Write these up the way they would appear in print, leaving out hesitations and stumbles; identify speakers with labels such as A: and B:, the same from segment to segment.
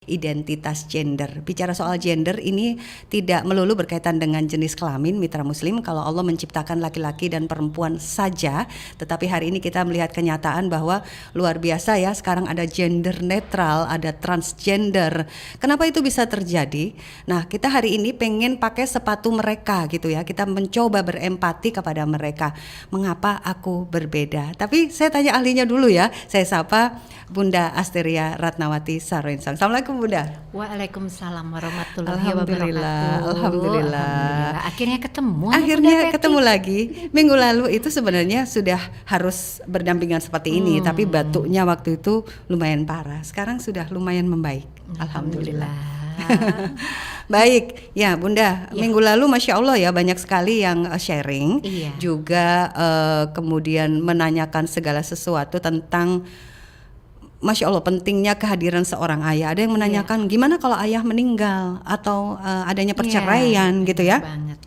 A: identitas gender. Bicara soal gender ini tidak melulu berkaitan dengan jenis kelamin mitra muslim. Kalau Allah menciptakan laki-laki dan perempuan saja, tetapi hari ini kita melihat kenyataan bahwa luar biasa ya, sekarang ada gender netral, ada transgender. Kenapa itu bisa terjadi? Nah, kita hari ini pengen pakai sepatu mereka gitu ya. Kita mencoba berempati kepada mereka. Mengapa aku berbeda? Tapi saya tanya ahlinya dulu ya. Saya sapa Bunda Asteria Ratnawati Sarwensang. Assalamualaikum Bunda.
B: Waalaikumsalam warahmatullahi
A: Alhamdulillah,
B: wabarakatuh.
A: Alhamdulillah.
B: Akhirnya ketemu.
A: Akhirnya ketemu lagi. Minggu lalu itu sebenarnya sudah harus berdampingan seperti ini, tapi batuknya waktu itu lumayan parah. Sekarang sudah lumayan membaik. Alhamdulillah. Baik, ya Bunda. Ya. Minggu lalu Masya Allah ya banyak sekali yang sharing, juga kemudian menanyakan segala sesuatu tentang Masya Allah pentingnya kehadiran seorang ayah. Ada yang menanyakan gimana kalau ayah meninggal atau adanya perceraian gitu ya.
B: Banget.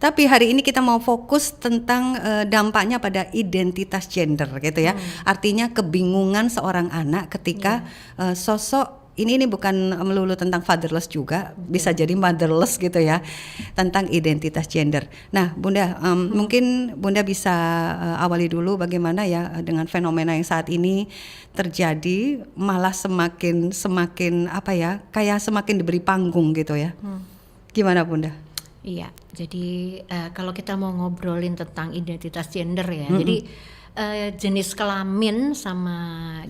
A: Tapi hari ini kita mau fokus tentang dampaknya pada identitas gender gitu ya. Artinya kebingungan seorang anak ketika sosok ini bukan melulu tentang fatherless juga, bisa jadi motherless gitu ya, tentang identitas gender. Nah, Bunda, mungkin Bunda bisa awali dulu bagaimana ya dengan fenomena yang saat ini terjadi, malah semakin apa ya, kayak semakin diberi panggung gitu ya. Gimana Bunda?
B: Iya, jadi kalau kita mau ngobrolin tentang identitas gender ya, jadi jenis kelamin sama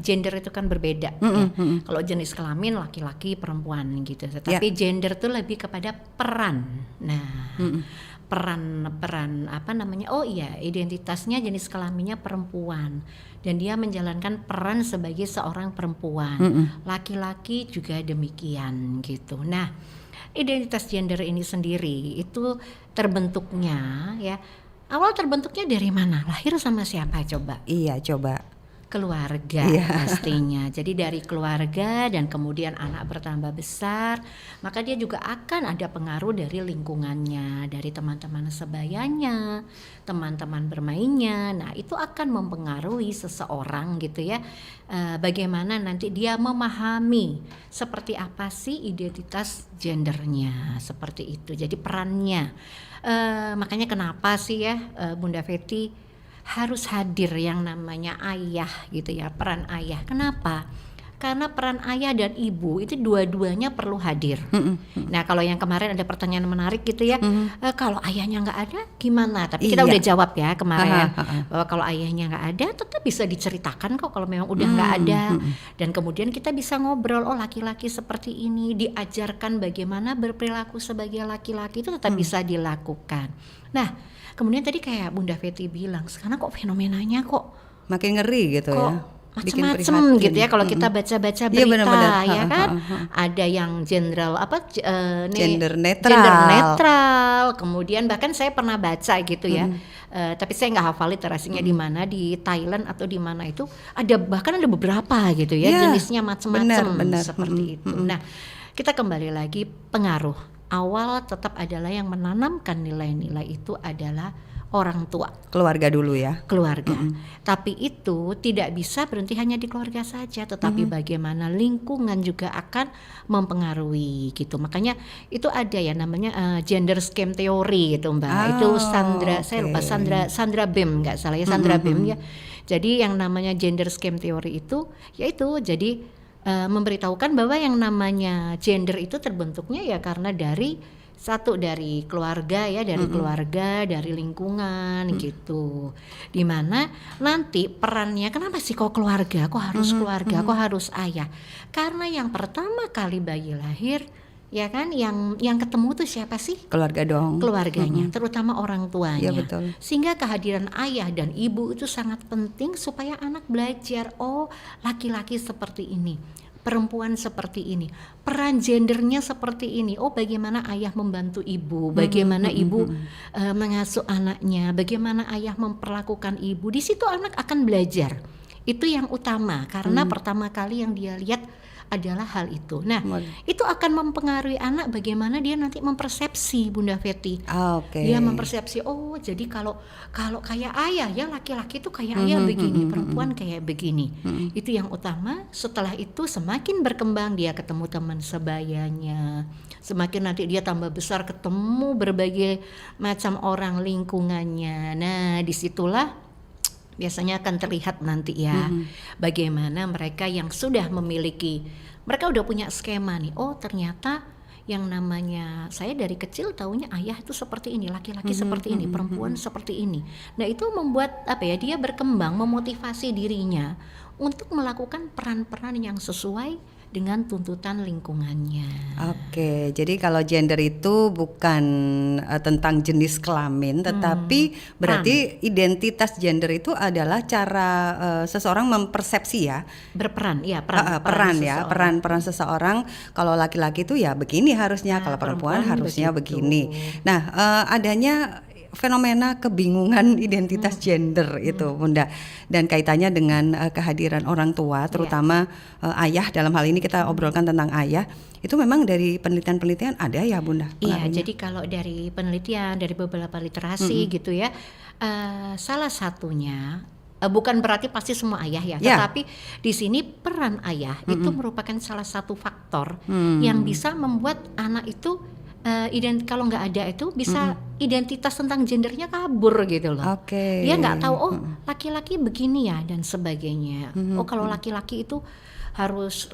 B: gender itu kan berbeda ya. Kalau jenis kelamin laki-laki perempuan gitu, tapi gender itu lebih kepada peran. Nah, peran apa namanya? Oh iya, identitasnya jenis kelaminnya perempuan dan dia menjalankan peran sebagai seorang perempuan. Laki-laki juga demikian gitu. Nah, identitas gender ini sendiri itu terbentuknya ya. Awal terbentuknya dari mana? Lahir sama siapa coba?
A: Iya, coba.
B: Keluarga pastinya. Jadi dari keluarga dan kemudian anak bertambah besar, maka dia juga akan ada pengaruh dari lingkungannya, dari teman-teman sebayanya, teman-teman bermainnya. Nah, itu akan mempengaruhi seseorang gitu ya. Bagaimana nanti dia memahami seperti apa sih identitas gendernya, seperti itu. Jadi perannya. Makanya kenapa sih ya Bunda Feti harus hadir yang namanya ayah gitu ya, peran ayah. Kenapa? Karena peran ayah dan ibu itu dua-duanya perlu hadir. Nah, kalau yang kemarin ada pertanyaan menarik gitu ya, kalau ayahnya nggak ada gimana? Tapi kita udah jawab ya kemarin bahwa kalau ayahnya nggak ada tetap bisa diceritakan kok kalau memang udah nggak ada. Dan kemudian kita bisa ngobrol, oh laki-laki seperti ini, diajarkan bagaimana berperilaku sebagai laki-laki itu tetap bisa dilakukan. Nah, kemudian tadi kayak Bunda Feti bilang, sekarang kok fenomenanya kok
A: makin ngeri gitu ya.
B: Macam-macam gitu ya kalau kita baca-baca berita bener-bener. Ya kan ada yang general
A: gender
B: netral, kemudian bahkan saya pernah baca gitu ya, tapi saya nggak hafal literasinya di mana, di Thailand atau di mana itu bahkan ada beberapa gitu ya, jenisnya macam-macam seperti itu. Nah, kita kembali lagi pengaruh awal tetap adalah yang menanamkan nilai-nilai itu adalah orang tua,
A: keluarga dulu ya,
B: keluarga. Tapi itu tidak bisa berhenti hanya di keluarga saja, tetapi bagaimana lingkungan juga akan mempengaruhi gitu. Makanya itu ada ya namanya gender scheme theory gitu Mbak. Itu saya lupa Sandra Bem nggak salah ya, Sandra Bem ya. Jadi yang namanya gender scheme theory itu yaitu jadi memberitahukan bahwa yang namanya gender itu terbentuknya ya karena dari keluarga ya, dari keluarga, dari lingkungan gitu. Dimana nanti perannya, kenapa sih kok keluarga, kok harus keluarga, kok harus ayah? Karena yang pertama kali bayi lahir ya kan, yang ketemu tuh siapa sih?
A: Keluarga dong.
B: Keluarganya, terutama orang tuanya.
A: Ya, betul.
B: Sehingga kehadiran ayah dan ibu itu sangat penting supaya anak belajar, oh laki-laki seperti ini, perempuan seperti ini, peran gendernya seperti ini. Oh, bagaimana ayah membantu ibu, bagaimana ibu mengasuh anaknya, bagaimana ayah memperlakukan ibu. Di situ anak akan belajar. Itu yang utama karena pertama kali yang dia lihat adalah hal itu. Nah, itu akan mempengaruhi anak bagaimana dia nanti mempersepsi, Bunda Fetty. Dia mempersepsi, oh jadi kalau kayak ayah ya, laki-laki itu kayak ayah begini, perempuan kayak begini. Itu yang utama. Setelah itu semakin berkembang dia ketemu teman sebayanya, semakin nanti dia tambah besar ketemu berbagai macam orang lingkungannya. Nah, disitulah biasanya akan terlihat nanti ya, bagaimana mereka yang sudah memiliki, mereka udah punya skema nih, oh ternyata yang namanya saya dari kecil taunya ayah itu seperti ini, laki-laki seperti ini, perempuan seperti ini. Nah itu membuat dia berkembang, memotivasi dirinya untuk melakukan peran-peran yang sesuai dengan tuntutan lingkungannya.
A: Oke, jadi kalau gender itu bukan tentang jenis kelamin, tetapi berarti identitas gender itu adalah cara seseorang mempersepsi ya,
B: berperan, ya
A: peran seseorang. Kalau laki-laki itu ya begini harusnya, kalau perempuan harusnya begini. Nah, adanya fenomena kebingungan identitas gender itu, Bunda, dan kaitannya dengan kehadiran orang tua, terutama ayah. Dalam hal ini kita obrolkan tentang ayah. Itu memang dari penelitian-penelitian ada ya, Bunda?
B: Iya, jadi kalau dari penelitian, dari beberapa literasi gitu ya, salah satunya bukan berarti pasti semua ayah ya, tetapi di sini peran ayah itu merupakan salah satu faktor yang bisa membuat anak itu kalau nggak ada itu bisa identitas tentang gendernya kabur gitu loh. Dia nggak tahu, oh laki-laki begini ya dan sebagainya. Oh kalau laki-laki itu harus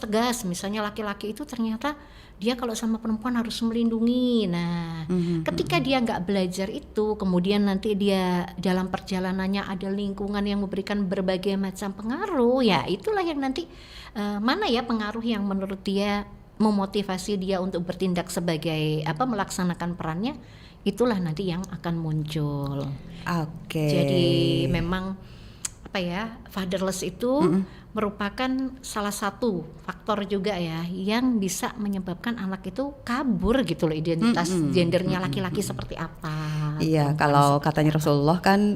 B: tegas. Misalnya laki-laki itu ternyata dia kalau sama perempuan harus melindungi. Nah, ketika dia nggak belajar itu, kemudian nanti dia dalam perjalanannya ada lingkungan yang memberikan berbagai macam pengaruh, ya itulah yang nanti mana ya pengaruh yang menurut dia memotivasi dia untuk bertindak sebagai melaksanakan perannya, itulah nanti yang akan muncul. Jadi memang fatherless itu merupakan salah satu faktor juga ya yang bisa menyebabkan anak itu kabur gitu loh, identitas gendernya laki-laki seperti apa.
A: Iya, kalau katanya Rasulullah kan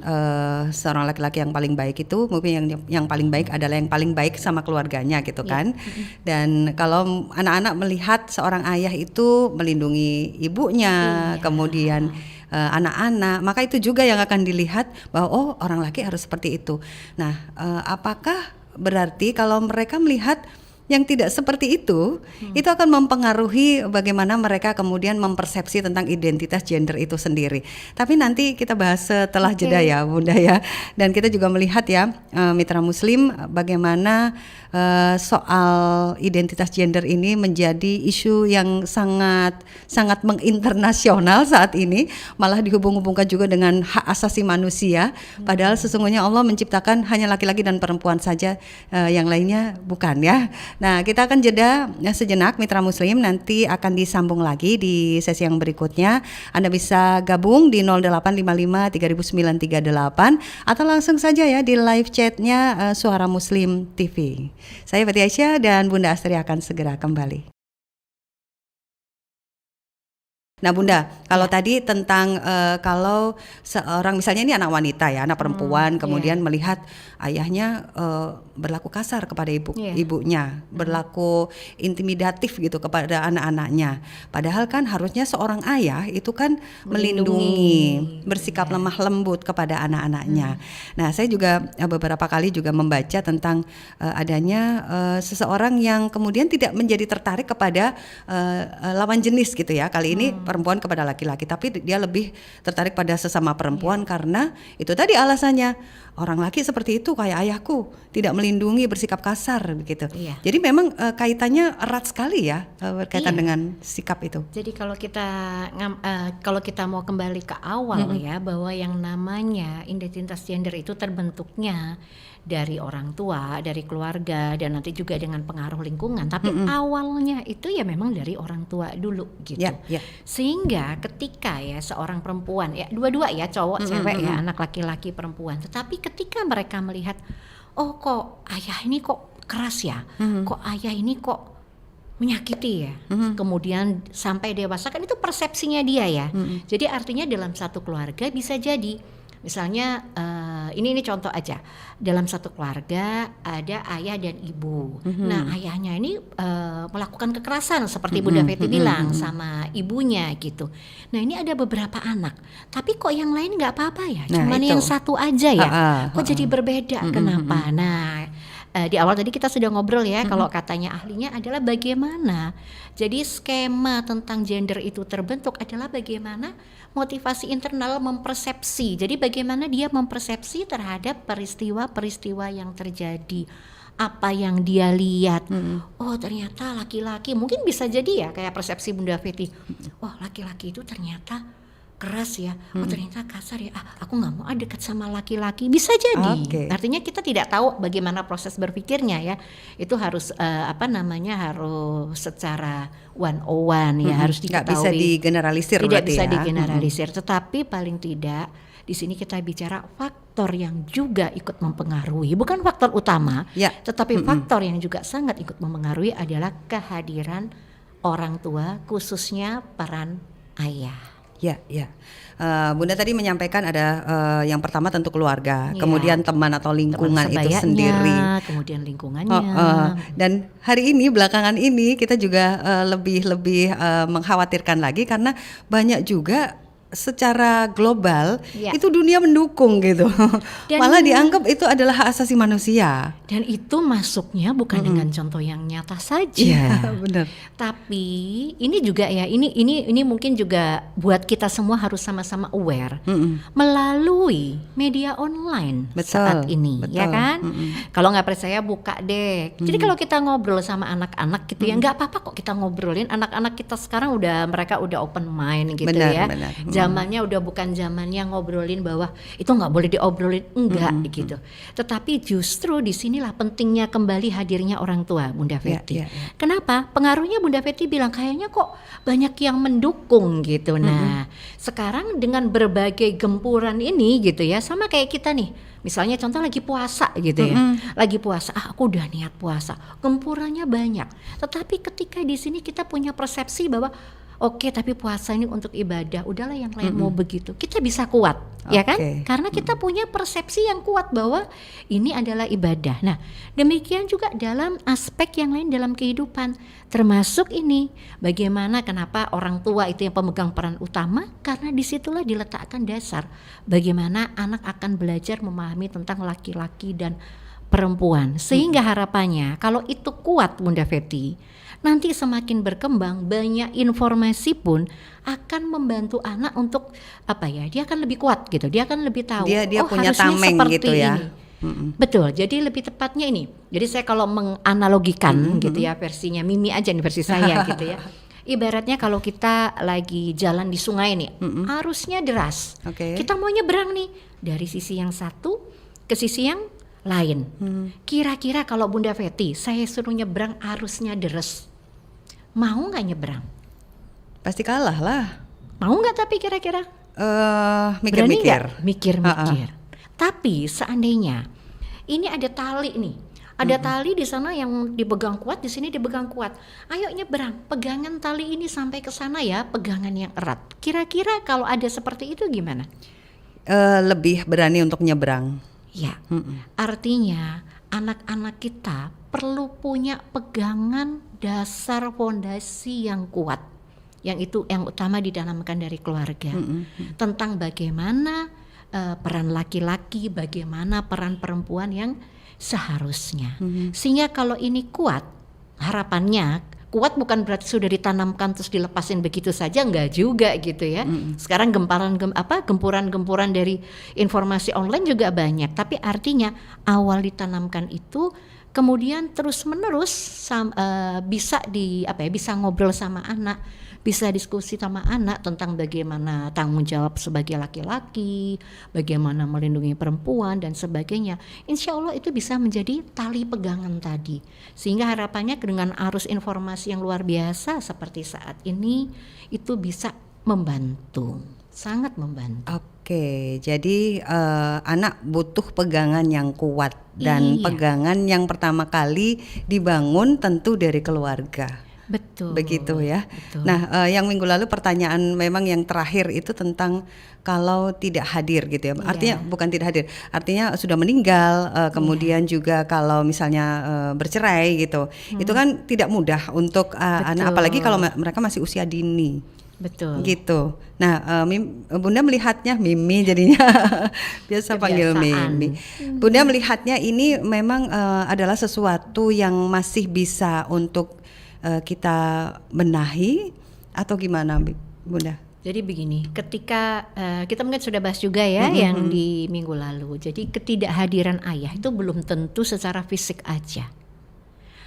A: seorang laki-laki yang paling baik itu mungkin yang paling baik adalah yang paling baik sama keluarganya gitu kan. Dan kalau anak-anak melihat seorang ayah itu melindungi ibunya, kemudian anak-anak, maka itu juga yang akan dilihat bahwa oh orang laki harus seperti itu. Nah, apakah berarti kalau mereka melihat yang tidak seperti itu akan mempengaruhi bagaimana mereka kemudian mempersepsi tentang identitas gender itu sendiri. Tapi nanti kita bahas setelah jeda ya, Bunda ya. Dan kita juga melihat ya, Mitra Muslim, bagaimana soal identitas gender ini menjadi isu yang sangat menginternasional saat ini, malah dihubung-hubungkan juga dengan hak asasi manusia. Padahal sesungguhnya Allah menciptakan hanya laki-laki dan perempuan saja, yang lainnya bukan ya. Nah, kita akan jeda sejenak, Mitra Muslim, nanti akan disambung lagi di sesi yang berikutnya. Anda bisa gabung di 0855 3938 atau langsung saja ya di live chatnya Suara Muslim TV. Saya Fathia Aisyah dan Bunda Astri akan segera kembali. Nah Bunda, kalau tadi tentang kalau seorang misalnya ini anak wanita ya, anak perempuan, kemudian melihat ayahnya berlaku kasar kepada ibunya, berlaku intimidatif gitu kepada anak-anaknya. Padahal kan harusnya seorang ayah itu kan melindungi, bersikap lemah lembut kepada anak-anaknya. Nah saya juga beberapa kali juga membaca tentang adanya seseorang yang kemudian tidak menjadi tertarik kepada lawan jenis gitu ya. Kali ini perempuan kepada laki-laki, tapi dia lebih tertarik pada sesama perempuan karena itu tadi alasannya, orang laki seperti itu kayak ayahku, tidak melindungi, bersikap kasar begitu. Jadi memang kaitannya erat sekali ya berkaitan dengan sikap itu. Jadi
B: kalau kita mau kembali ke awal ya, bahwa yang namanya identitas gender itu terbentuknya dari orang tua, dari keluarga, dan nanti juga dengan pengaruh lingkungan. Tapi awalnya itu ya memang dari orang tua dulu gitu. Sehingga ketika ya seorang perempuan, ya dua-dua ya, cowok, cewek ya, anak laki-laki, perempuan. Tetapi ketika mereka melihat, oh kok ayah ini kok keras ya, kok ayah ini kok menyakiti ya, kemudian sampai dewasa, kan itu persepsinya dia ya. Jadi artinya dalam satu keluarga bisa jadi misalnya ini contoh aja, dalam satu keluarga ada ayah dan ibu. Nah ayahnya ini melakukan kekerasan seperti Bunda Feti bilang sama ibunya gitu. Nah ini ada beberapa anak, tapi kok yang lain nggak apa-apa ya, cuman yang satu aja ya, kok jadi berbeda, kenapa? Nah di awal tadi kita sudah ngobrol ya, kalau katanya ahlinya adalah bagaimana jadi skema tentang gender itu terbentuk adalah bagaimana motivasi internal mempersepsi. Jadi bagaimana dia mempersepsi terhadap peristiwa-peristiwa yang terjadi, apa yang dia lihat. Oh ternyata laki-laki, mungkin bisa jadi ya kayak persepsi Bunda Feti, oh laki-laki itu ternyata keras ya, oh ternyata kasar ya, aku nggak mau dekat sama laki-laki, bisa jadi. Artinya kita tidak tahu bagaimana proses berpikirnya ya, itu harus harus secara one-on-one ya, harus diketahui.
A: Nggak bisa digeneralisir,
B: tidak bisa digeneralisir, tetapi paling tidak di sini kita bicara faktor yang juga ikut mempengaruhi, bukan faktor utama, tetapi faktor yang juga sangat ikut mempengaruhi adalah kehadiran orang tua, khususnya peran ayah.
A: Ya. Bunda tadi menyampaikan ada yang pertama tentu keluarga, kemudian teman atau lingkungan itu sendiri,
B: kemudian lingkungannya.
A: Dan hari ini belakangan ini kita juga lebih mengkhawatirkan lagi karena banyak juga secara global itu dunia mendukung gitu. Malah dianggap itu adalah hak asasi manusia.
B: Dan itu masuknya bukan dengan contoh yang nyata saja.
A: Iya, benar.
B: Tapi ini juga ya, ini mungkin juga buat kita semua harus sama-sama aware melalui media online saat ini, ya kan? Kalau nggak percaya buka deh. Jadi kalau kita ngobrol sama anak-anak gitu ya, nggak apa-apa kok kita ngobrolin. Anak-anak kita sekarang mereka udah open mind gitu, benar. Zamannya udah bukan zamannya ngobrolin bahwa itu nggak boleh diobrolin, enggak gitu. Tetapi justru disinilah pentingnya kembali hadirnya orang tua, Bunda Feti. Kenapa? Pengaruhnya Bunda Feti bilang kayaknya kok banyak yang mendukung gitu. Nah, sekarang dengan berbagai gempuran ini gitu ya, sama kayak kita nih. Misalnya contoh lagi puasa gitu ya, lagi puasa, aku udah niat puasa, gempurannya banyak. Tetapi ketika di sini kita punya persepsi bahwa oke, tapi puasa ini untuk ibadah, udahlah yang lain mau begitu, kita bisa kuat, ya kan? Karena kita punya persepsi yang kuat bahwa ini adalah ibadah. Nah, demikian juga dalam aspek yang lain dalam kehidupan, termasuk ini, bagaimana kenapa orang tua itu yang pemegang peran utama, karena disitulah diletakkan dasar bagaimana anak akan belajar memahami tentang laki-laki dan perempuan, sehingga harapannya kalau itu kuat, Bunda Feti, nanti semakin berkembang banyak informasi pun akan membantu anak untuk dia akan lebih kuat gitu, dia akan lebih tahu
A: dia punya tameng gitu ya ini.
B: Betul, jadi lebih tepatnya ini, jadi saya kalau menganalogikan gitu ya, versinya Mimi aja nih, versi saya gitu ya. Ibaratnya kalau kita lagi jalan di sungai nih, arusnya deras, kita mau nyebrang nih dari sisi yang satu ke sisi yang lain. Kira-kira kalau Bunda Feti saya suruh nyebrang arusnya deres, mau nggak nyebrang?
A: Pasti kalah lah.
B: Mau nggak tapi kira-kira?
A: Mikir-mikir.
B: Mikir-mikir. Tapi seandainya ini ada tali nih, ada tali di sana yang dipegang kuat, di sini dipegang kuat. Ayo nyebrang, pegangan tali ini sampai ke sana ya, pegangan yang erat. Kira-kira kalau ada seperti itu gimana?
A: Lebih berani untuk nyebrang.
B: Ya, artinya anak-anak kita perlu punya pegangan dasar fondasi yang kuat, yang itu yang utama ditanamkan dari keluarga, tentang bagaimana peran laki-laki, bagaimana peran perempuan yang seharusnya. Sehingga kalau ini kuat, harapannya kuat bukan berarti sudah ditanamkan terus dilepasin begitu saja, enggak juga gitu ya. Sekarang gempuran-gempuran dari informasi online juga banyak, tapi artinya awal ditanamkan itu kemudian terus-menerus bisa bisa ngobrol sama anak, bisa diskusi sama anak tentang bagaimana tanggung jawab sebagai laki-laki, bagaimana melindungi perempuan dan sebagainya. Insya Allah itu bisa menjadi tali pegangan tadi, sehingga harapannya dengan arus informasi yang luar biasa seperti saat ini itu bisa membantu, sangat membantu.
A: Oke, jadi anak butuh pegangan yang kuat dan pegangan yang pertama kali dibangun tentu dari keluarga.
B: Betul.
A: Begitu ya.
B: Betul.
A: Nah, yang minggu lalu pertanyaan memang yang terakhir itu tentang kalau tidak hadir gitu ya. Artinya bukan tidak hadir, artinya sudah meninggal, kemudian juga kalau misalnya bercerai gitu. Itu kan tidak mudah untuk anak, apalagi kalau mereka masih usia dini.
B: Betul.
A: Gitu. Nah, Bunda melihatnya Mimi jadinya biasa panggil Mimi. Bunda melihatnya ini memang adalah sesuatu yang masih bisa untuk kita benahi atau gimana, Bunda?
B: Jadi begini, ketika kita mungkin sudah bahas juga ya yang di minggu lalu. Jadi ketidakhadiran ayah itu belum tentu secara fisik aja.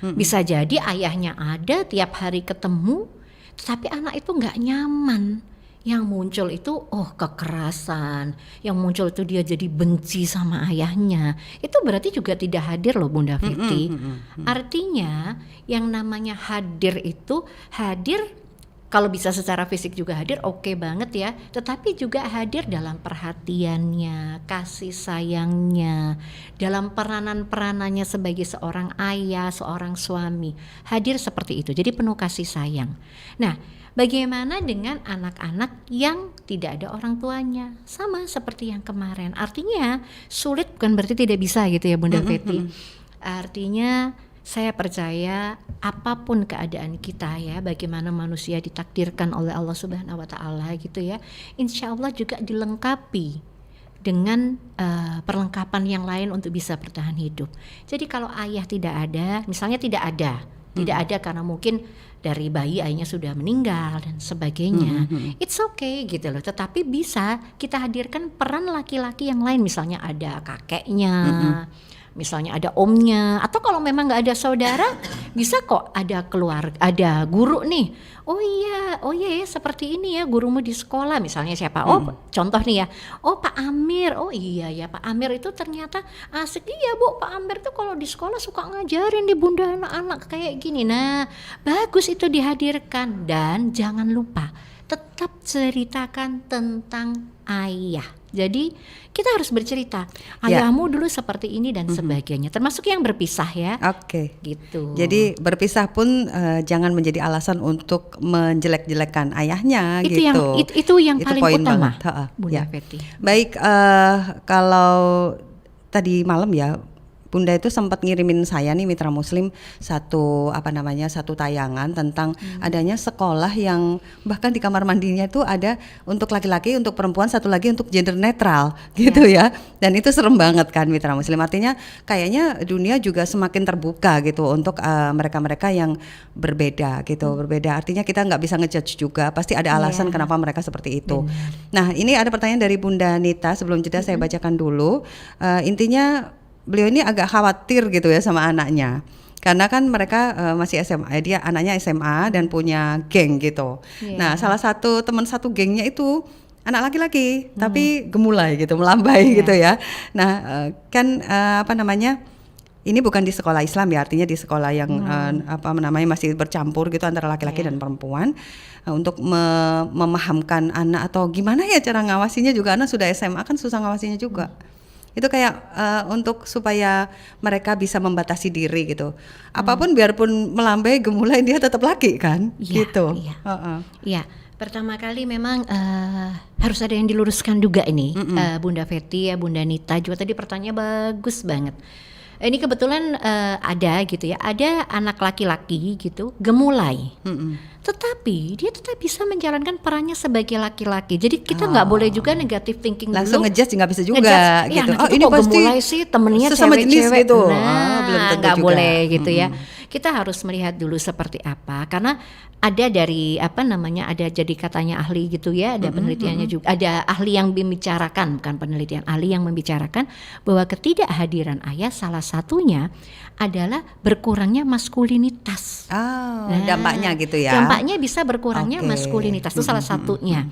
B: Bisa jadi ayahnya ada, tiap hari ketemu, tapi anak itu nggak nyaman. Yang muncul itu kekerasan, yang muncul itu dia jadi benci sama ayahnya. Itu berarti juga tidak hadir loh Bunda Fitri. Artinya yang namanya hadir itu hadir, kalau bisa secara fisik juga hadir, oke banget ya. Tetapi juga hadir dalam perhatiannya, kasih sayangnya, dalam peranan-peranannya sebagai seorang ayah, seorang suami. Hadir seperti itu, jadi penuh kasih sayang. Nah, bagaimana dengan anak-anak yang tidak ada orang tuanya? Sama seperti yang kemarin. Artinya sulit bukan berarti tidak bisa gitu ya Bunda Fetty. Artinya saya percaya apapun keadaan kita ya, bagaimana manusia ditakdirkan oleh Allah Subhanahu wa taala gitu ya, insya Allah juga dilengkapi dengan perlengkapan yang lain untuk bisa bertahan hidup. Jadi kalau ayah tidak ada, misalnya tidak ada karena mungkin dari bayi ayahnya sudah meninggal dan sebagainya, it's okay gitu loh. Tetapi bisa kita hadirkan peran laki-laki yang lain, misalnya ada kakeknya, misalnya ada omnya, atau kalau memang nggak ada saudara, bisa kok ada keluarga, ada guru nih. Oh iya ya, seperti ini ya gurumu di sekolah, misalnya siapa? Contoh nih ya, Pak Amir. Oh iya ya, Pak Amir itu ternyata asik. Iya Bu, Pak Amir tuh kalau di sekolah suka ngajarin di Bunda anak-anak kayak gini. Nah, bagus itu dihadirkan, dan jangan lupa tetap ceritakan tentang ayah. Jadi kita harus bercerita, ayahmu dulu seperti ini dan sebagainya, termasuk yang berpisah ya.
A: Oke.
B: Gitu.
A: Jadi berpisah pun jangan menjadi alasan untuk menjelek-jelekan ayahnya
B: itu
A: gitu.
B: Itu yang paling
A: poin
B: utama,
A: banget.
B: Bunda Fetty.
A: Baik, kalau tadi malam ya Bunda itu sempat ngirimin saya nih Mitra Muslim satu tayangan tentang adanya sekolah yang bahkan di kamar mandinya itu ada untuk laki-laki, untuk perempuan, satu lagi untuk gender netral gitu ya. Dan itu serem banget kan Mitra Muslim. Artinya kayaknya dunia juga semakin terbuka gitu untuk mereka-mereka yang berbeda gitu. Berbeda artinya kita nggak bisa ngejudge juga. Pasti ada alasan kenapa mereka seperti itu. Nah, ini ada pertanyaan dari Bunda Nita. Sebelum jeda saya bacakan dulu. Intinya beliau ini agak khawatir gitu ya sama anaknya, karena kan mereka masih SMA, dia anaknya SMA dan punya geng gitu. Nah, salah satu teman satu gengnya itu anak laki-laki tapi gemulai gitu, melambai gitu ya. Nah, ini bukan di sekolah Islam ya, artinya di sekolah yang masih bercampur gitu antara laki-laki dan perempuan, untuk memahamkan anak atau gimana ya cara ngawasinya juga. Anak sudah SMA kan susah ngawasinya juga. Itu kayak untuk supaya mereka bisa membatasi diri gitu. Apapun biarpun melambai gemulai, dia tetap laki kan, gitu.
B: Iya. Pertama kali memang harus ada yang diluruskan juga ini, Bunda Fetty ya, Bunda Nita juga tadi pertanyaannya bagus banget. Ini kebetulan ada gitu ya, ada anak laki-laki gitu gemulai, tetapi dia tetap bisa menjalankan perannya sebagai laki-laki. Jadi kita nggak boleh juga negative thinking
A: langsung
B: dulu.
A: ngejudge nggak bisa juga gitu.
B: Ini pasti gemulai sih, temennya cewek-cewek gitu. Nggak boleh gitu ya. Kita harus melihat dulu seperti apa, karena ada dari ada jadi katanya ahli gitu ya, ada penelitiannya juga, ada ahli yang membicarakan, bukan penelitian, ahli yang membicarakan bahwa ketidakhadiran ayah salah satunya adalah berkurangnya maskulinitas.
A: Dampaknya gitu ya.
B: Dampaknya bisa berkurangnya maskulinitas, itu salah satunya.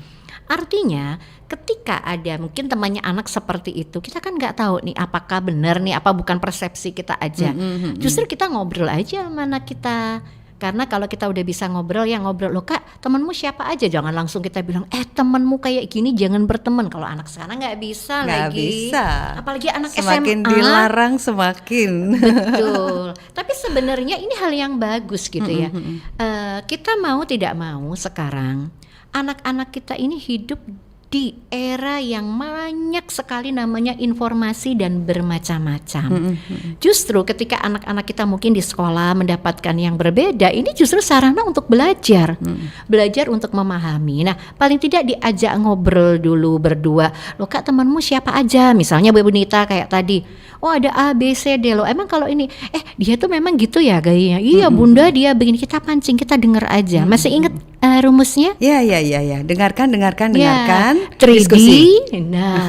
B: Artinya ketika ada mungkin temannya anak seperti itu, kita kan nggak tahu nih apakah benar nih, apa bukan persepsi kita aja. Justru kita ngobrol aja sama anak kita, Karena kalau kita udah bisa ngobrol, ya ngobrol, loh Kak temanmu siapa aja, jangan langsung kita bilang temanmu kayak gini jangan berteman. Kalau anak sekarang nggak bisa
A: Nggak
B: lagi,
A: bisa.
B: apalagi anak
A: Semakin
B: SMA.
A: dilarang semakin.
B: Betul. Tapi sebenarnya ini hal yang bagus gitu ya. Kita mau tidak mau sekarang anak-anak kita ini hidup di era yang banyak sekali namanya informasi dan bermacam-macam. Justru ketika anak-anak kita mungkin di sekolah mendapatkan yang berbeda, ini justru sarana untuk belajar. Belajar untuk memahami. Nah, paling tidak diajak ngobrol dulu berdua. Loh Kak, temanmu siapa aja? Misalnya Bu Nita kayak tadi. Oh ada A, B, C, D loh. Emang kalau ini, dia tuh memang gitu ya gayanya. Iya Bunda dia begini, kita pancing, kita denger aja. Masih inget rumusnya?
A: Ya. Dengarkan.
B: 3D.
A: Diskusi.
B: Nah,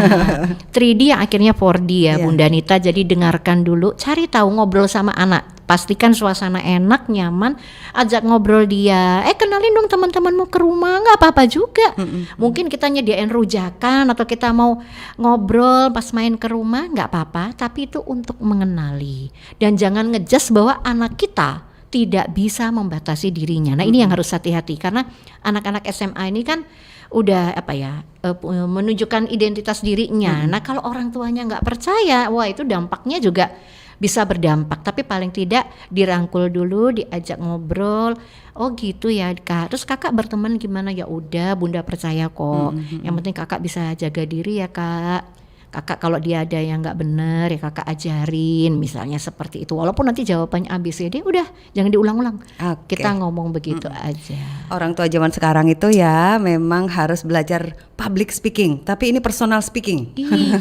B: 3D yang akhirnya 4D ya Bunda Nita. Jadi dengarkan dulu, cari tahu, ngobrol sama anak. Pastikan suasana enak, nyaman, ajak ngobrol dia. Kenalin dong teman-temanmu ke rumah, nggak apa-apa juga. Mungkin kita nyediain rujakan atau kita mau ngobrol pas main ke rumah, nggak apa-apa. Tapi itu untuk mengenali. Dan jangan ngejudge bahwa anak kita tidak bisa membatasi dirinya. Nah ini yang harus hati-hati karena anak-anak SMA ini kan udah menunjukkan identitas dirinya. Nah kalau orang tuanya nggak percaya, wah itu dampaknya juga bisa berdampak. Tapi paling tidak dirangkul dulu, diajak ngobrol. Oh gitu ya Kak. Terus Kakak berteman gimana? Ya udah Bunda percaya kok. Yang penting Kakak bisa jaga diri ya Kak. Kakak kalau dia ada yang nggak benar ya Kakak ajarin, misalnya seperti itu. Walaupun nanti jawabannya ABCD, udah jangan diulang-ulang. Kita ngomong begitu aja.
A: Orang tua zaman sekarang itu ya memang harus belajar public speaking, tapi ini personal speaking.
B: Iya.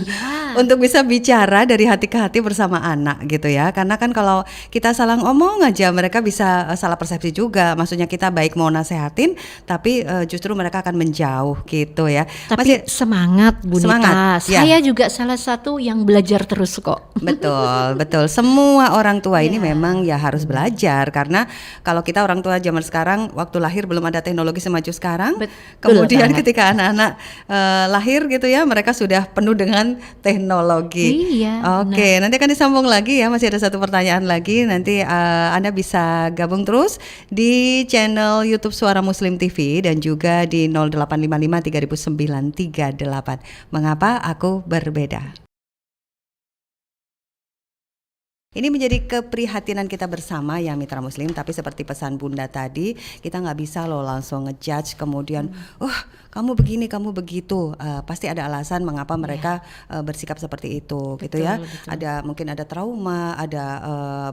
A: Untuk bisa bicara dari hati ke hati bersama anak gitu ya. Karena kan kalau kita salah ngomong aja mereka bisa salah persepsi juga. Maksudnya kita baik mau nasehatin, tapi justru mereka akan menjauh gitu ya.
B: Tapi semangat Bu Nita. Saya juga salah satu yang belajar terus kok.
A: Betul. Semua orang tua ini memang ya harus belajar karena kalau kita orang tua zaman sekarang waktu lahir belum ada teknologi semaju sekarang. Kemudian ketika anak-anak lahir gitu ya, mereka sudah penuh dengan teknologi.
B: Iya.
A: Oke, nanti akan disambung lagi ya. Masih ada satu pertanyaan lagi. Nanti Anda bisa gabung terus di channel YouTube Suara Muslim TV dan juga di 0855 300938. Mengapa aku berbeda? Ini menjadi keprihatinan kita bersama ya mitra muslim, tapi seperti pesan Bunda tadi, kita nggak bisa loh langsung ngejudge kemudian, kamu begini, kamu begitu. Pasti ada alasan mengapa mereka bersikap seperti itu, gitu ya. Betul. Mungkin ada trauma, ada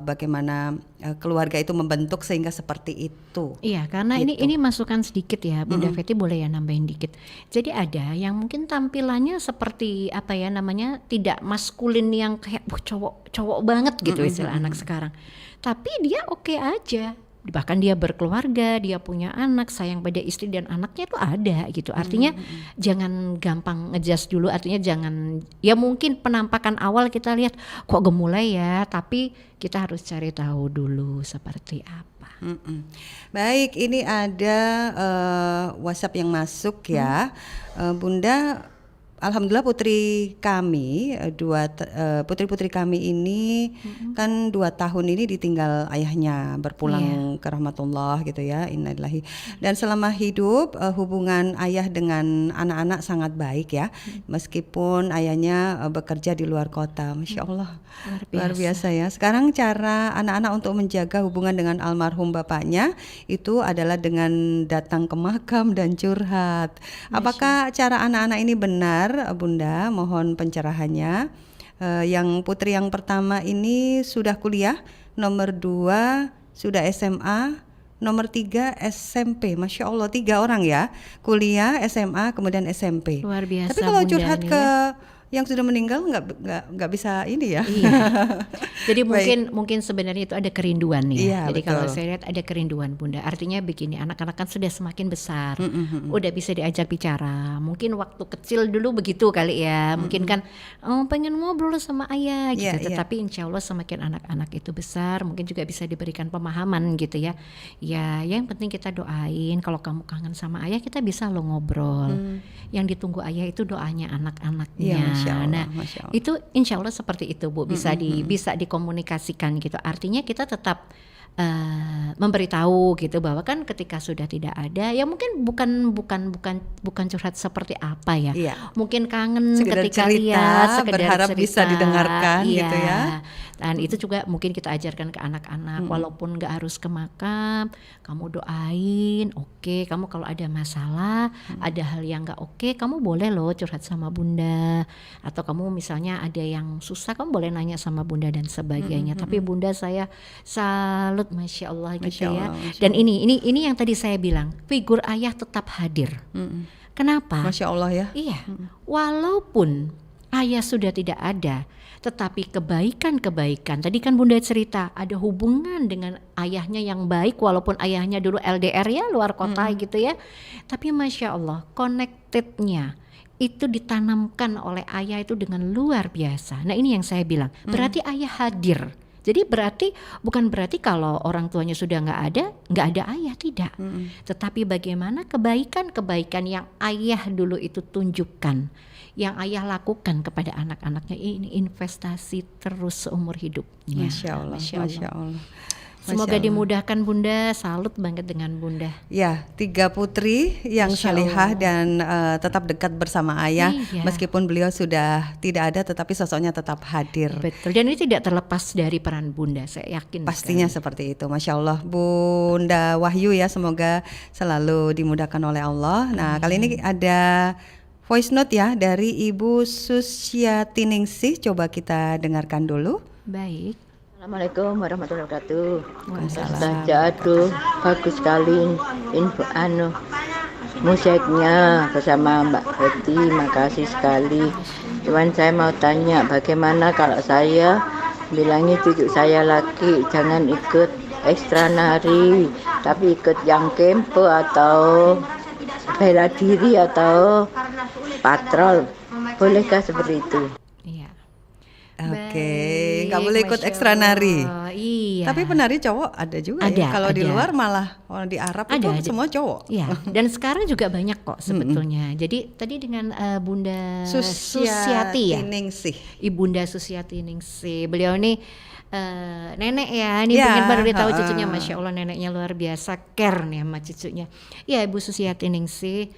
A: bagaimana keluarga itu membentuk sehingga seperti itu.
B: Iya, karena gitu. ini masukan sedikit ya, Bunda Feti boleh ya nambahin dikit. Jadi ada yang mungkin tampilannya seperti tidak maskulin yang kayak cowok banget gitu istilah anak sekarang. Tapi dia oke aja. Bahkan dia berkeluarga, dia punya anak, sayang pada istri dan anaknya itu ada gitu. Artinya jangan gampang ngejudge dulu, artinya jangan, ya mungkin penampakan awal kita lihat kok gemulai ya, tapi kita harus cari tahu dulu seperti apa.
A: Baik, ini ada WhatsApp yang masuk ya. Bunda, alhamdulillah putri kami, putri-putri kami ini kan 2 tahun ini ditinggal ayahnya, berpulang ke rahmatullah gitu ya, innalillahi. Dan selama hidup hubungan ayah dengan anak-anak sangat baik ya, meskipun ayahnya bekerja di luar kota. Masya Allah, luar biasa ya. Sekarang cara anak-anak untuk menjaga hubungan dengan almarhum bapaknya itu adalah dengan datang ke makam dan curhat. Apakah cara anak-anak ini benar? Bunda, mohon pencerahannya. Yang putri yang pertama ini sudah kuliah, nomor 2 sudah SMA, nomor 3 SMP. Masya Allah, 3 orang ya, kuliah, SMA, kemudian SMP.
B: Luar biasa.
A: Tapi kalau
B: Bunda
A: curhat ke yang sudah meninggal nggak bisa ini ya.
B: Iya. Jadi mungkin sebenarnya itu ada kerinduan ya.
A: Iya,
B: jadi
A: betul.
B: kalau saya lihat ada kerinduan Bunda. Artinya begini, anak-anak kan sudah semakin besar, udah bisa diajak bicara. Mungkin waktu kecil dulu begitu kali ya. Mungkin kan pengen ngobrol sama ayah gitu. Tetapi insya Allah semakin anak-anak itu besar, mungkin juga bisa diberikan pemahaman gitu ya. Ya, yang penting kita doain. Kalau kamu kangen sama ayah, kita bisa lo ngobrol. Yang ditunggu ayah itu doanya anak-anaknya.
A: Masya Allah,
B: nah,
A: Masya Allah.
B: Itu insya Allah seperti itu Bu, bisa dikomunikasikan gitu. Artinya kita tetap memberitahu gitu bahwa kan ketika sudah tidak ada ya mungkin bukan curhat seperti apa ya.
A: Iya.
B: Mungkin kangen
A: Sekedar
B: ketika
A: cerita,
B: lihat, sekedar
A: berharap
B: cerita,
A: bisa didengarkan
B: iya.
A: gitu ya.
B: Dan itu juga mungkin kita ajarkan ke anak-anak, walaupun nggak harus ke makam, kamu doain, oke, kamu kalau ada masalah, ada hal yang nggak oke, kamu boleh loh curhat sama bunda, atau kamu misalnya ada yang susah, kamu boleh nanya sama bunda dan sebagainya. Tapi bunda saya salut, masya Allah gitu
A: Masya
B: ya.
A: Allah, Masya
B: Dan ini yang tadi saya bilang, figur ayah tetap hadir. Kenapa?
A: Masya Allah ya.
B: Iya, walaupun ayah sudah tidak ada, tetapi kebaikan-kebaikan, tadi kan bunda cerita ada hubungan dengan ayahnya yang baik, walaupun ayahnya dulu LDR ya, luar kota gitu ya, tapi masya Allah connectednya itu ditanamkan oleh ayah itu dengan luar biasa. Nah ini yang saya bilang, berarti ayah hadir. Jadi bukan berarti kalau orang tuanya sudah nggak ada ayah, tidak. Tetapi bagaimana kebaikan-kebaikan yang ayah dulu itu tunjukkan, yang ayah lakukan kepada anak-anaknya, ini investasi terus seumur hidupnya.
A: Masya Allah, Masya Allah.
B: Semoga dimudahkan bunda, salut banget dengan bunda.
A: Ya, 3 putri yang salihah dan tetap dekat bersama ayah, meskipun beliau sudah tidak ada, tetapi sosoknya tetap hadir.
B: Betul, dan ini tidak terlepas dari peran bunda, saya yakin.
A: Pastinya seperti itu, Masya Allah. Bunda Wahyu ya, semoga selalu dimudahkan oleh Allah. Nah, kali ini ada voice note ya dari Ibu Susiatiningsih, coba kita dengarkan dulu.
B: Baik.
C: Assalamualaikum warahmatullahi wabarakatuh. Ustazah, aduh bagus sekali musiknya bersama Mbak Betty, makasih sekali. Cuman saya mau tanya, bagaimana kalau saya bilangin cucu saya lagi jangan ikut ekstra nari, tapi ikut yang kempo atau bela diri atau patrol, bolehkah seperti itu?
A: Oke, nggak boleh ikut ekstra nari.
B: Iya.
A: Tapi penari cowok ada juga ya. Kalau di luar malah orang di Arab itu semua cowok.
B: Iya. Dan sekarang juga banyak kok sebetulnya. Jadi tadi dengan Bunda Susiati ya. Ibunda Susiatiningsih. Beliau ini nenek ya. Ini pengen baru tahu cucunya, masya Allah neneknya luar biasa, care nih sama cucunya. Ya Ibu Susiatiningsih,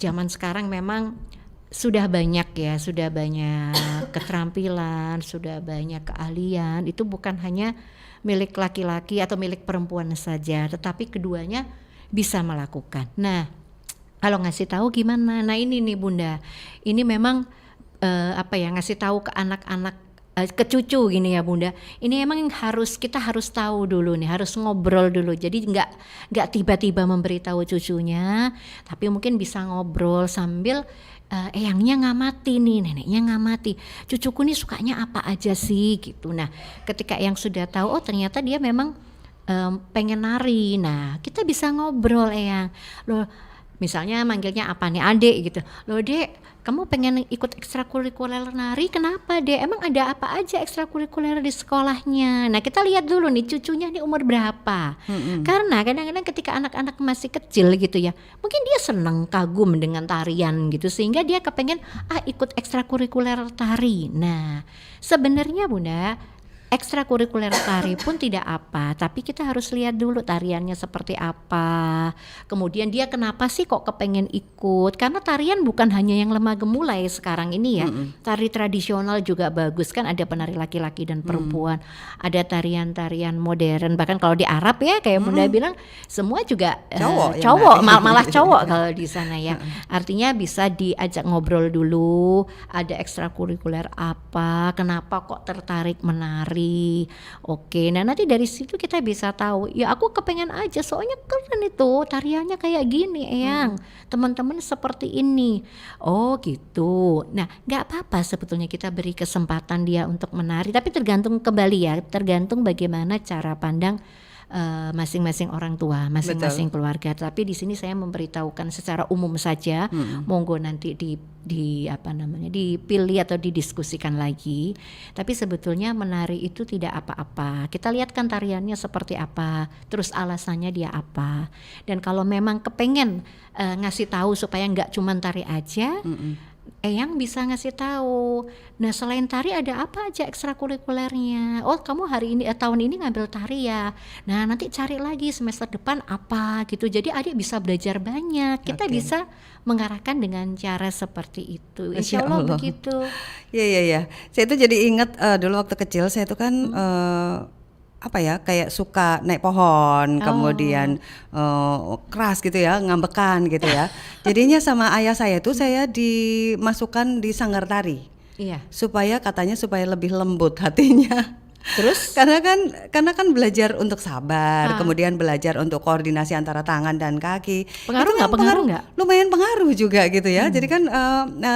B: zaman sekarang memang sudah banyak keterampilan, sudah banyak keahlian. Itu bukan hanya milik laki-laki atau milik perempuan saja, tetapi keduanya bisa melakukan. Nah, kalau ngasih tahu gimana? Nah ini nih bunda, ini memang ngasih tahu ke anak-anak, ke cucu gini ya bunda. Ini emang kita harus tahu dulu nih, harus ngobrol dulu. Jadi nggak tiba-tiba memberitahu cucunya, tapi mungkin bisa ngobrol sambil eyangnya ngamati nih, neneknya ngamati, cucuku nih sukanya apa aja sih gitu. Nah ketika eyang sudah tahu, oh ternyata dia memang pengen nari, nah kita bisa ngobrol eyang, loh misalnya manggilnya apa nih, adek gitu, loh dek kamu pengen ikut ekstrakurikuler nari, kenapa dek, emang ada apa aja ekstrakurikuler di sekolahnya. Nah kita lihat dulu nih cucunya nih umur berapa, karena kadang-kadang ketika anak-anak masih kecil gitu ya, mungkin dia senang kagum dengan tarian gitu, sehingga dia kepengen ikut ekstrakurikuler tari. Nah sebenarnya bunda, ekstrakurikuler tari pun tidak apa, tapi kita harus lihat dulu tariannya seperti apa. Kemudian dia kenapa sih kok kepengen ikut? Karena tarian bukan hanya yang lemah gemulai sekarang ini ya. Tari tradisional juga bagus kan, ada penari laki-laki dan perempuan. Ada tarian-tarian modern, bahkan kalau di Arab ya kayak bunda bilang semua juga cowok malah cowok kalau di sana ya. Artinya bisa diajak ngobrol dulu, ada ekstrakurikuler apa, kenapa kok tertarik menari. Oke, nah nanti dari situ kita bisa tahu, ya aku kepengen aja soalnya keren itu tariannya kayak gini eyang, teman-teman seperti ini. Oh gitu. Nah gak apa-apa sebetulnya kita beri kesempatan dia untuk menari, tapi tergantung kembali ya, tergantung bagaimana cara pandang masing-masing orang tua, masing-masing keluarga. Tapi di sini saya memberitahukan secara umum saja, monggo nanti dipilih atau didiskusikan lagi. Tapi sebetulnya menari itu tidak apa-apa. Kita lihat kan tariannya seperti apa, terus alasannya dia apa. Dan kalau memang kepengen ngasih tahu supaya nggak cuma tari aja, Eyang bisa ngasih tahu. Nah, selain tari ada apa aja ekstrakurikulernya? Oh, kamu hari ini tahun ini ngambil tari ya. Nah, nanti cari lagi semester depan apa gitu. Jadi adik bisa belajar banyak. Kita
A: Oke.
B: bisa mengarahkan dengan cara seperti itu. Insya
A: Masya
B: Allah
A: Allah.
B: begitu.
A: Iya iya iya. Saya itu jadi ingat dulu waktu kecil saya itu kan apa ya kayak suka naik pohon, kemudian keras gitu ya, ngambekan gitu ya. Jadinya sama ayah saya itu saya dimasukkan di sanggar tari
B: Iya.
A: supaya katanya supaya lebih lembut hatinya.
B: Terus
A: Karena kan belajar untuk sabar, kemudian belajar untuk koordinasi antara tangan dan kaki.
B: pengaruh
A: Itu
B: nggak?
A: kan
B: Pengaruh nggak?
A: lumayan pengaruh juga gitu ya. Jadi kan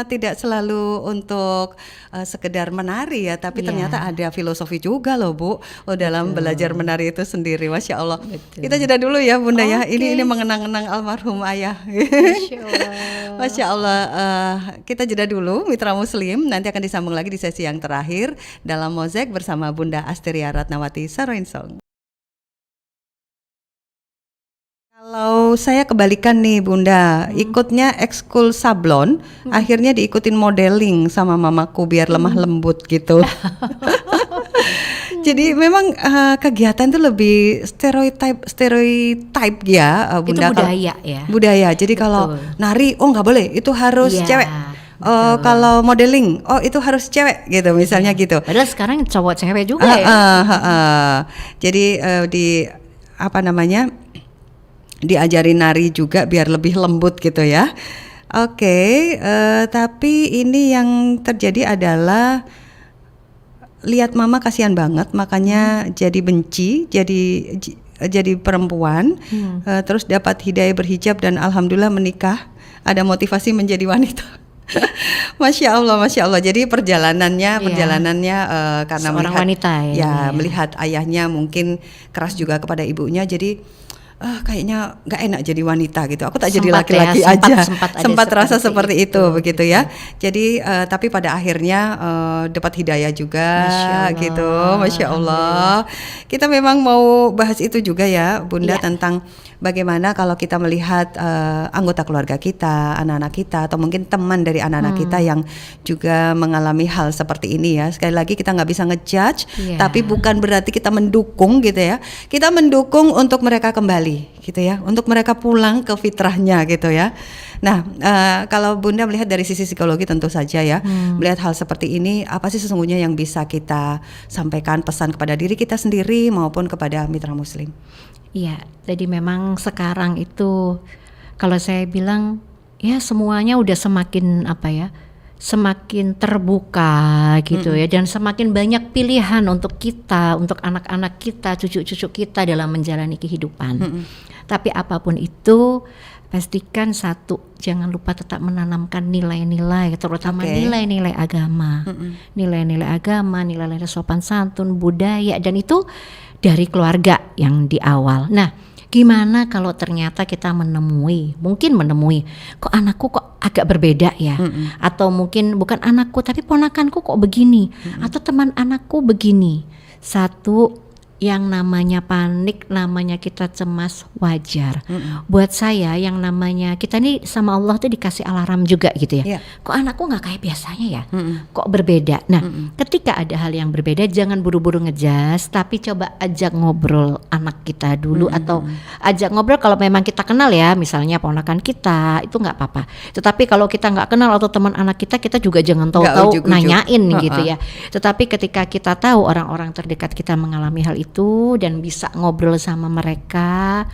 A: tidak selalu untuk sekedar menari ya, tapi
B: Iya.
A: ternyata ada filosofi juga loh Bu. Oh, dalam belajar menari itu sendiri, Masya Allah.
B: Betul.
A: Kita jeda dulu ya Bunda ya.
B: Oke.
A: Ini mengenang-kenang almarhum ayah.
B: Masya Allah.
A: Masya Allah, kita jeda dulu Mitra Muslim, nanti akan disambung lagi di sesi yang terakhir dalam Mosek bersama Bunda Asteria Ratnawati Saroinsong. Kalau saya kebalikan nih Bunda, ikutnya ekskul sablon, akhirnya diikutin modeling sama mamaku biar lemah lembut gitu. Jadi memang kegiatan itu lebih stereotype ya
B: Itu
A: Bunda.
B: budaya ya.
A: Budaya. Jadi kalau nari, oh nggak boleh, itu harus
B: Iya,
A: cewek. Kalau modeling, oh itu harus cewek gitu, misalnya gitu.
B: Padahal sekarang cowok cewek juga ya.
A: Jadi di apa namanya, diajarin nari juga biar lebih lembut gitu ya. Oke, tapi ini yang terjadi adalah lihat mama kasihan banget, makanya jadi benci, jadi perempuan, terus dapat hidayah berhijab dan alhamdulillah menikah, ada motivasi menjadi wanita. Masya Allah, Masya Allah. Jadi perjalanannya karena
B: Seorang
A: melihat
B: wanita ya.
A: melihat ayahnya mungkin keras juga kepada ibunya, jadi kayaknya nggak enak jadi wanita gitu. Aku tak jadi
B: Sempat
A: laki-laki
B: ya,
A: aja.
B: sempat ada
A: Sempat rasa
B: seperti
A: seperti itu
B: itu,
A: begitu ya. Jadi tapi pada akhirnya dapat hidayah juga
B: Masya Allah.
A: gitu. Masya Allah. Kita memang mau bahas itu juga ya Bunda,
B: Iya.
A: tentang bagaimana kalau kita melihat anggota keluarga kita, anak-anak kita, atau mungkin teman dari anak-anak kita yang juga mengalami hal seperti ini ya. Sekali lagi kita nggak bisa ngejudge,
B: Iya.
A: tapi bukan berarti kita mendukung gitu ya. Kita mendukung untuk mereka kembali gitu ya, untuk mereka pulang ke fitrahnya gitu ya. Nah, kalau Bunda melihat dari sisi psikologi tentu saja ya, melihat hal seperti ini, apa sih sesungguhnya yang bisa kita sampaikan pesan kepada diri kita sendiri maupun kepada mitra muslim?
B: Iya, jadi memang sekarang itu kalau saya bilang ya semuanya udah semakin semakin terbuka gitu ya, dan semakin banyak pilihan untuk kita, untuk anak-anak kita, cucu-cucu kita dalam menjalani kehidupan. Tapi apapun itu, pastikan satu, jangan lupa tetap menanamkan nilai-nilai, terutama nilai-nilai agama, nilai-nilai agama, nilai-nilai sopan santun, budaya, dan itu dari keluarga yang di awal. Nah, gimana kalau ternyata kita menemui kok anakku kok agak berbeda ya, atau mungkin bukan anakku tapi ponakanku kok begini, atau teman anakku begini. Satu, yang namanya panik, namanya kita cemas wajar. Buat saya yang namanya kita nih sama Allah tuh dikasih alarm juga gitu ya. Kok anakku nggak kayak biasanya ya? Kok berbeda? Nah, ketika ada hal yang berbeda jangan buru-buru ngejudge, tapi coba ajak ngobrol anak kita dulu, atau ajak ngobrol kalau memang kita kenal ya, misalnya ponakan kita itu nggak apa-apa. Tetapi kalau kita nggak kenal atau teman anak kita juga jangan tahu-tahu nanyain gitu ya. Tetapi ketika kita tahu orang-orang terdekat kita mengalami hal itu dan bisa ngobrol sama mereka,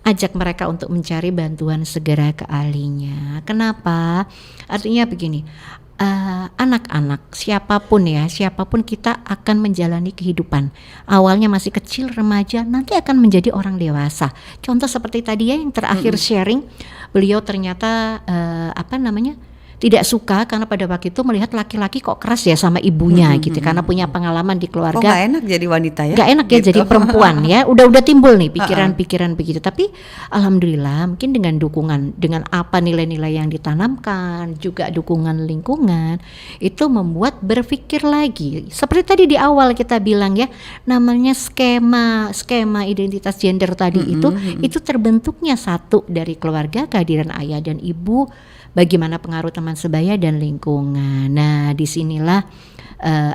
B: ajak mereka untuk mencari bantuan segera ke ahlinya. Kenapa? Artinya begini, anak-anak siapapun kita akan menjalani kehidupan. Awalnya masih kecil, remaja, nanti akan menjadi orang dewasa. Contoh seperti tadi ya yang terakhir sharing, beliau ternyata tidak suka karena pada waktu itu melihat laki-laki kok keras ya sama ibunya gitu, karena punya pengalaman di keluarga.
A: Kok nggak enak jadi wanita ya?
B: Nggak enak ya
A: gitu.
B: jadi perempuan ya. Udah timbul nih pikiran-pikiran begitu. Tapi alhamdulillah mungkin dengan dukungan, dengan apa nilai-nilai yang ditanamkan, juga dukungan lingkungan, itu membuat berpikir lagi. Seperti tadi di awal kita bilang ya, namanya skema identitas gender tadi itu terbentuknya satu dari keluarga, kehadiran ayah dan ibu. Bagaimana pengaruh teman teman sebaya dan lingkungan. Nah, disinilah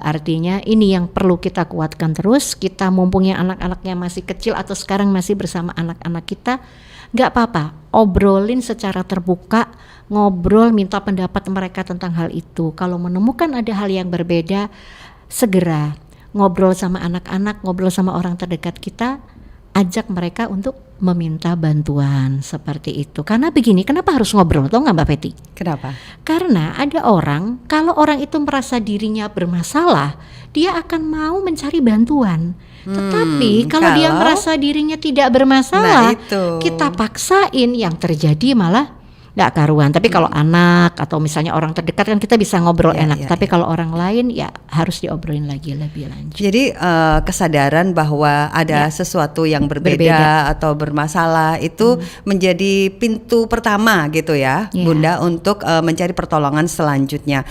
B: artinya ini yang perlu kita kuatkan terus. Kita mumpung yang anak-anaknya masih kecil atau sekarang masih bersama anak-anak kita, gak apa-apa, obrolin secara terbuka, ngobrol, minta pendapat mereka tentang hal itu. Kalau menemukan ada hal yang berbeda, segera ngobrol sama anak-anak, ngobrol sama orang terdekat kita, ajak mereka untuk meminta bantuan seperti itu. Karena begini, kenapa harus ngobrol? Tahu nggak Mbak Feti?
A: Kenapa?
B: Karena ada orang, kalau orang itu merasa dirinya bermasalah, dia akan mau mencari bantuan. Tetapi kalau dia merasa dirinya tidak bermasalah, kita paksain, yang terjadi malah nggak karuan. Tapi kalau anak atau misalnya orang terdekat kan kita bisa ngobrol enak. Tapi kalau orang lain ya harus diobrolin lagi lebih lanjut.
A: Jadi kesadaran bahwa ada sesuatu yang berbeda atau bermasalah itu menjadi pintu pertama gitu ya, Bunda, untuk mencari pertolongan selanjutnya.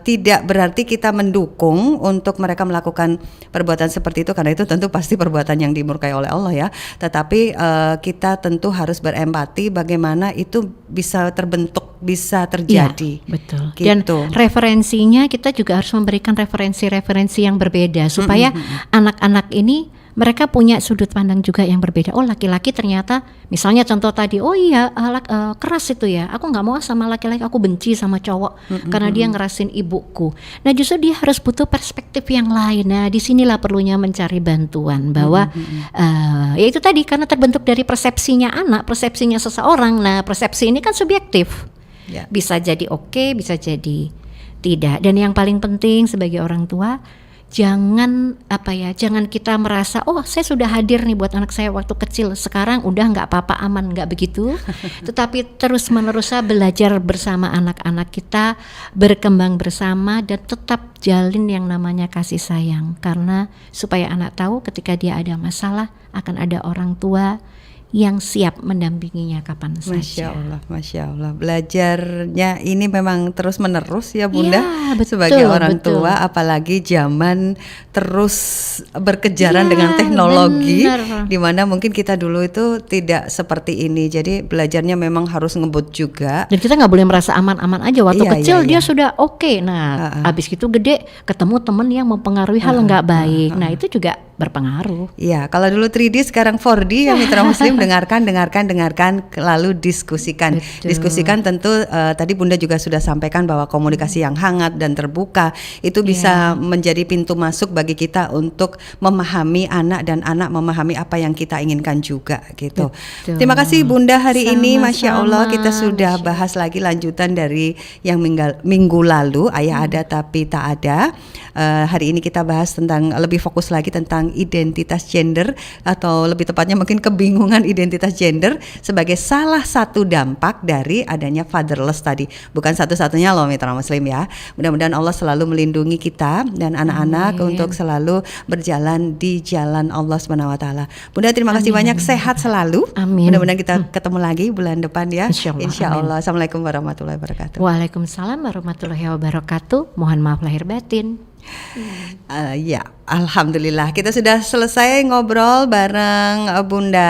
A: Tidak berarti kita mendukung untuk mereka melakukan perbuatan seperti itu, karena itu tentu pasti perbuatan yang dimurkai oleh Allah ya. Tetapi kita tentu harus berempati bagaimana itu bisa terbentuk, bisa terjadi.
B: Ya, betul.
A: Gitu.
B: Dan referensinya kita juga harus memberikan referensi-referensi yang berbeda supaya anak-anak ini mereka punya sudut pandang juga yang berbeda. Oh, laki-laki ternyata, misalnya contoh tadi, oh iya keras itu ya. Aku nggak mau sama laki-laki, aku benci sama cowok karena dia ngerasin ibuku. Nah, justru dia harus butuh perspektif yang lain. Nah, disinilah perlunya mencari bantuan bahwa ya itu tadi, karena terbentuk dari persepsinya anak, persepsinya seseorang. Nah, persepsi ini kan subjektif. Bisa jadi oke, bisa jadi tidak. Dan yang paling penting sebagai orang tua, jangan kita merasa saya sudah hadir nih buat anak saya waktu kecil, sekarang udah nggak apa-apa, aman, nggak begitu. Tetapi terus menerus belajar bersama anak-anak kita, berkembang bersama, dan tetap jalin yang namanya kasih sayang, karena supaya anak tahu ketika dia ada masalah akan ada orang tua yang siap mendampinginya kapan saja.
A: Masya Allah. Belajarnya ini memang terus menerus ya Bunda,
B: betul,
A: sebagai orang tua, apalagi zaman terus berkejaran dengan teknologi, di mana mungkin kita dulu itu tidak seperti ini. Jadi belajarnya memang harus ngebut juga.
B: Dan kita nggak boleh merasa aman-aman aja waktu kecil dia sudah oke. Nah, habis itu gede ketemu teman yang mempengaruhi hal nggak baik. Nah, itu juga berpengaruh.
A: Iya, kalau dulu 3D sekarang 4D ya Mitra Muslim. dengarkan, lalu diskusikan.
B: Betul.
A: Diskusikan tentu tadi Bunda juga sudah sampaikan bahwa komunikasi yang hangat dan terbuka itu bisa menjadi pintu masuk bagi kita untuk memahami anak, dan anak memahami apa yang kita inginkan juga gitu.
B: Betul.
A: Terima kasih Bunda hari ini,
B: Sama-sama.
A: Masya Allah kita sudah bahas lagi lanjutan dari yang minggu lalu, ayah ada tapi tak ada. Hari ini kita bahas tentang, lebih fokus lagi tentang identitas gender, atau lebih tepatnya mungkin kebingungan identitas gender sebagai salah satu dampak dari adanya fatherless tadi. Bukan satu-satunya loh Mitra Muslim ya. Mudah-mudahan Allah selalu melindungi kita dan anak-anak untuk selalu berjalan di jalan Allah Subhanahu wa taala. Bunda, terima kasih banyak, sehat selalu.
B: Amin.
A: Mudah-mudahan kita ketemu lagi bulan depan ya.
B: Insya Allah.
A: Assalamualaikum warahmatullahi wabarakatuh.
B: Waalaikumsalam warahmatullahi wabarakatuh. Mohon maaf lahir batin.
A: Ya, alhamdulillah kita sudah selesai ngobrol bareng Bunda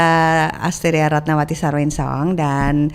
A: Asteria Ratnawati Sarwensong, dan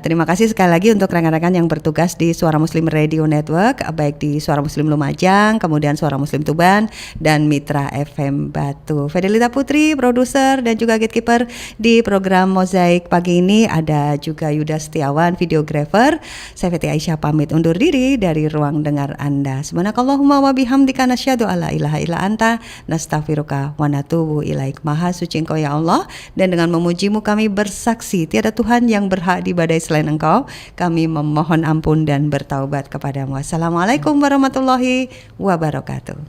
A: terima kasih sekali lagi untuk rekan-rekan yang bertugas di Suara Muslim Radio Network, baik di Suara Muslim Lumajang, kemudian Suara Muslim Tuban, dan Mitra FM Batu. Fidelita Putri, produser dan juga gatekeeper di program Mozaik pagi ini. Ada juga Yuda Setiawan, videographer. Saya Feti Aisyah pamit undur diri dari ruang dengar Anda. Subhanakallahumma wa bihamdika nasyhadu alla ilaha illa anta nastaghfiruka wa natubu ilaik. Maha suci Engkau ya Allah, dan dengan memujimu kami bersaksi tiada Tuhan yang berhak diibadahi selain Engkau. Kami memohon ampun dan bertaubat kepadamu. Assalamualaikum warahmatullahi wabarakatuh.